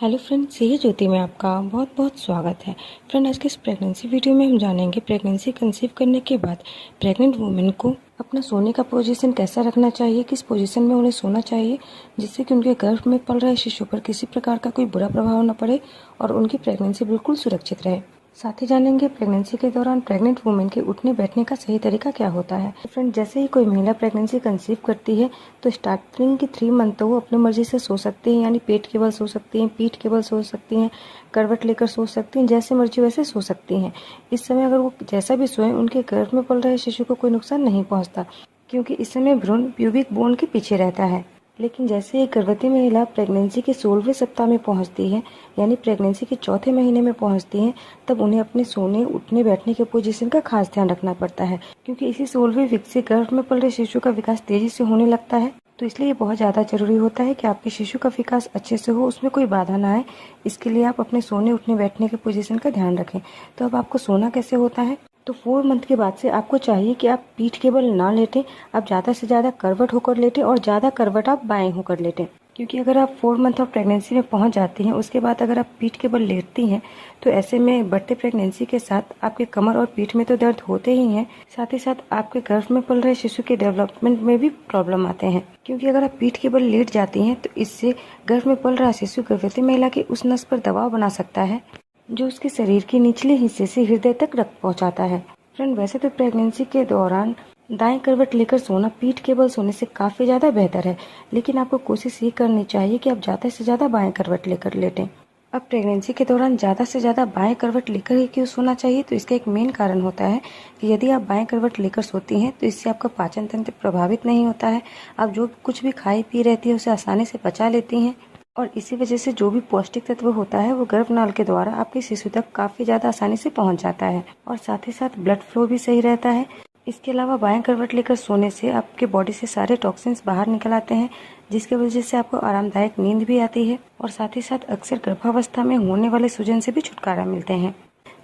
Hello friends, ये ज्योति में आपका बहुत बहुत स्वागत है। फ्रेंड, आज के इस प्रेगनेंसी वीडियो में हम जानेंगे प्रेगनेंसी कंसीव करने के बाद प्रेग्नेंट वुमेन को अपना सोने का पोजीशन कैसा रखना चाहिए, किस पोजीशन में उन्हें सोना चाहिए जिससे कि उनके गर्भ में पल रहे शिशु पर किसी प्रकार का कोई बुरा प्रभाव न पड़े और उनकी प्रेगनेंसी बिल्कुल सुरक्षित रहे। साथ ही जानेंगे प्रेगनेंसी के दौरान प्रेग्नेंट वुमेन के उठने बैठने का सही तरीका क्या होता है। फ्रेंड, जैसे ही कोई महिला प्रेगनेंसी कंसीव करती है तो स्टार्टिंग की 3 मंथ तो वो अपनी मर्जी से सो सकती हैं, यानी पेट के बल सो सकती हैं, पीठ के बल सो सकती हैं, करवट लेकर सो सकती हैं, जैसे मर्जी वैसे सो सकती हैं। इस समय अगर वो जैसा भी सोएं उनके गर्भ में पल रहे शिशु को कोई नुकसान नहीं पहुँचता, क्योंकि इस समय भ्रूण प्यूबिक बोन के पीछे रहता है। लेकिन जैसे ही गर्भवती महिला प्रेगनेंसी के 16वें सप्ताह में पहुंचती है, यानी प्रेगनेंसी के चौथे महीने में पहुंचती है, तब उन्हें अपने सोने उठने बैठने के पोजीशन का खास ध्यान रखना पड़ता है, क्योंकि इसी 16वें वीक से गर्भ में पल रहे शिशु का विकास तेजी से होने लगता है। तो इसलिए ये बहुत ज़्यादा जरूरी होता है कि आपके शिशु का विकास अच्छे से हो, उसमें कोई बाधा ना आए। इसके लिए आप अपने सोने उठने बैठने के पोजीशन का ध्यान रखें। तो अब आपको सोना कैसे होता है, तो 4 मंथ के बाद से आपको चाहिए कि आप पीठ के बल ना लेटें, आप ज़्यादा से ज़्यादा करवट होकर लेटें और ज़्यादा करवट आप बाएं होकर लेटें। क्योंकि अगर आप 4 मंथ ऑफ प्रेगनेंसी में पहुंच जाती हैं, उसके बाद अगर आप पीठ के बल लेटती हैं तो ऐसे में बढ़ते प्रेगनेंसी के साथ आपके कमर और पीठ में तो दर्द होते ही हैं, साथ ही साथ आपके गर्भ में पल रहे शिशु के डेवलपमेंट में भी प्रॉब्लम आते हैं। क्योंकि अगर आप पीठ के बल लेट जाती हैं तो इससे गर्भ में पल रहा शिशु गर्भवती महिला की उस नस पर दबाव बना सकता है जो उसके शरीर के निचले हिस्से से हृदय तक रक्त पहुंचाता है। फ्रेंड, वैसे तो प्रेगनेंसी के दौरान दाएं करवट लेकर सोना पीठ के बल सोने से काफ़ी ज़्यादा बेहतर है, लेकिन आपको कोशिश ये करनी चाहिए कि आप ज़्यादा से ज़्यादा बाएं करवट लेकर लेटें। अब प्रेगनेंसी के दौरान ज़्यादा से ज़्यादा बाएं करवट लेकर ही क्यों सोना चाहिए, तो इसका एक मेन कारण होता है कि यदि आप बाएं करवट लेकर सोती हैं तो इससे आपका पाचन तंत्र प्रभावित नहीं होता है। आप जो कुछ भी खाई पी रहती है उसे आसानी से पचा लेती हैं और इसी वजह से जो भी पौष्टिक तत्व होता है वो गर्भनाल के द्वारा आपके शिशु तक काफ़ी ज़्यादा आसानी से पहुंच जाता है और साथ ही साथ ब्लड फ्लो भी सही रहता है। इसके अलावा बाएं करवट लेकर सोने से आपके बॉडी से सारे टॉक्सिन्स बाहर निकल आते हैं, जिसकी वजह से आपको आरामदायक नींद भी आती है और साथ ही साथ अक्सर गर्भावस्था में होने वाले सूजन से भी छुटकारा मिलते हैं,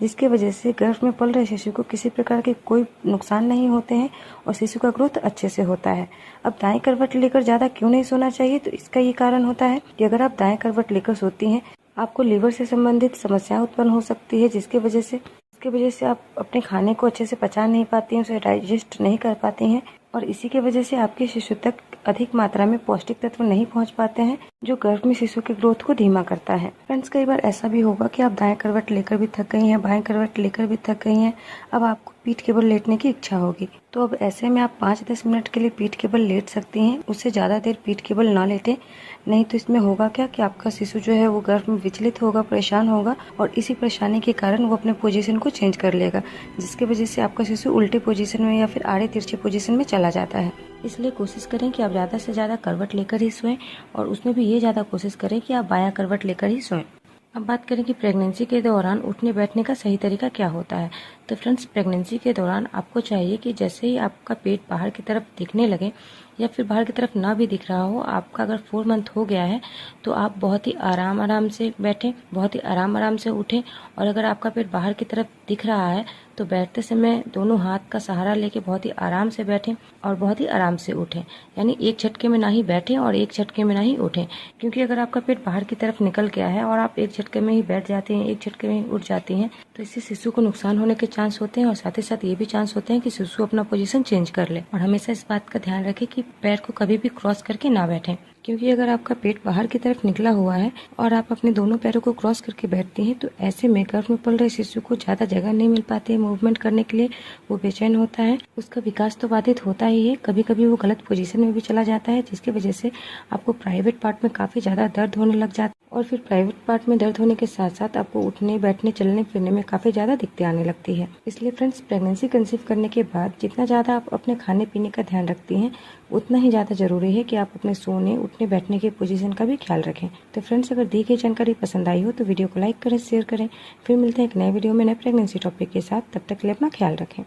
जिसकी वजह से गर्भ में पल रहे शिशु को किसी प्रकार के कोई नुकसान नहीं होते हैं और शिशु का ग्रोथ अच्छे से होता है। अब दाएं करवट लेकर ज़्यादा क्यों नहीं सोना चाहिए, तो इसका ये कारण होता है कि अगर आप दाएं करवट लेकर सोती हैं आपको लीवर से संबंधित समस्याएं उत्पन्न हो सकती है, जिसकी वजह से आप अपने खाने को अच्छे से पचा नहीं पाती हैं, उसे डाइजेस्ट नहीं कर पाती हैं और इसी की वजह से आपके शिशु तक अधिक मात्रा में पौष्टिक तत्व नहीं पहुंच पाते हैं, जो गर्भ में शिशु के ग्रोथ को धीमा करता है। फ्रेंड्स, कई बार ऐसा भी होगा कि आप दाएं करवट लेकर भी थक गई हैं, बाएं करवट लेकर भी थक गई हैं, अब आपको पीठ के बल लेटने की इच्छा होगी, तो अब ऐसे में आप 5-10 मिनट के लिए पीठ के बल लेट सकती हैं। उससे ज़्यादा देर पीठ के बल ना लेटें, नहीं तो इसमें होगा क्या कि आपका शिशु जो है वो गर्भ में विचलित होगा, परेशान होगा और इसी परेशानी के कारण वो अपने पोजीशन को चेंज कर लेगा, जिसकी वजह से आपका शिशु उल्टे पोजीशन में या फिर आड़े तिरछे पोजीशन में चला जाता है। इसलिए कोशिश करें कि आप ज़्यादा से ज़्यादा करवट लेकर ही सोएं और उसमें भी ये ज़्यादा कोशिश करें कि आप बायां करवट लेकर ही सोएं। अब बात करें कि प्रेगनेंसी के दौरान उठने बैठने का सही तरीका क्या होता है। तो फ्रेंड्स, प्रेगनेंसी के दौरान आपको चाहिए कि जैसे ही आपका पेट बाहर की तरफ दिखने लगे या फिर बाहर की तरफ ना भी दिख रहा हो, आपका अगर 4 मंथ हो गया है तो आप बहुत ही आराम से बैठें, बहुत ही आराम से उठें और अगर आपका पेट बाहर की तरफ दिख रहा है तो बैठते समय दोनों हाथ का सहारा लेके बहुत ही आराम से बैठें और बहुत ही आराम से उठें, यानी एक झटके में ना ही बैठें और एक झटके में ना ही उठें। क्योंकि अगर आपका पेट बाहर की तरफ निकल गया है और आप एक झटके में ही बैठ जाते हैं, एक झटके में ही उठ जाती हैं, तो इससे शिशु को नुकसान होने के चांस होते हैं और साथ ही साथ ये भी चांस होते हैं कि शिशु अपना पोजीशन चेंज कर ले। और हमेशा इस बात का ध्यान रखें कि पैर को कभी भी क्रॉस करके ना बैठें, क्योंकि अगर आपका पेट बाहर की तरफ निकला हुआ है और आप अपने दोनों पैरों को क्रॉस करके बैठती हैं तो ऐसे में गर्भ में पल रहे शिशु को ज़्यादा जगह नहीं मिल पाती है मूवमेंट करने के लिए, वो बेचैन होता है, उसका विकास तो बाधित होता ही है, कभी कभी वो गलत पोजीशन में भी चला जाता है, जिसकी वजह से आपको प्राइवेट पार्ट में काफ़ी ज़्यादा दर्द होने लग जाता है और फिर प्राइवेट पार्ट में दर्द होने के साथ साथ आपको उठने बैठने चलने फिरने में काफ़ी ज़्यादा दिक्कतें आने लगती है। इसलिए फ्रेंड्स, प्रेगनेंसी कंसीव करने के बाद जितना ज़्यादा आप अपने खाने पीने का ध्यान रखती हैं उतना ही ज़्यादा जरूरी है कि आप अपने सोने उठने बैठने के पोजीशन का भी ख्याल रखें। तो फ्रेंड्स, अगर दी गई जानकारी पसंद आई हो तो वीडियो को लाइक करें, शेयर करें। फिर मिलते हैं एक नए वीडियो में नए प्रेगनेंसी टॉपिक के साथ। तब तक के लिए अपना ख्याल रखें।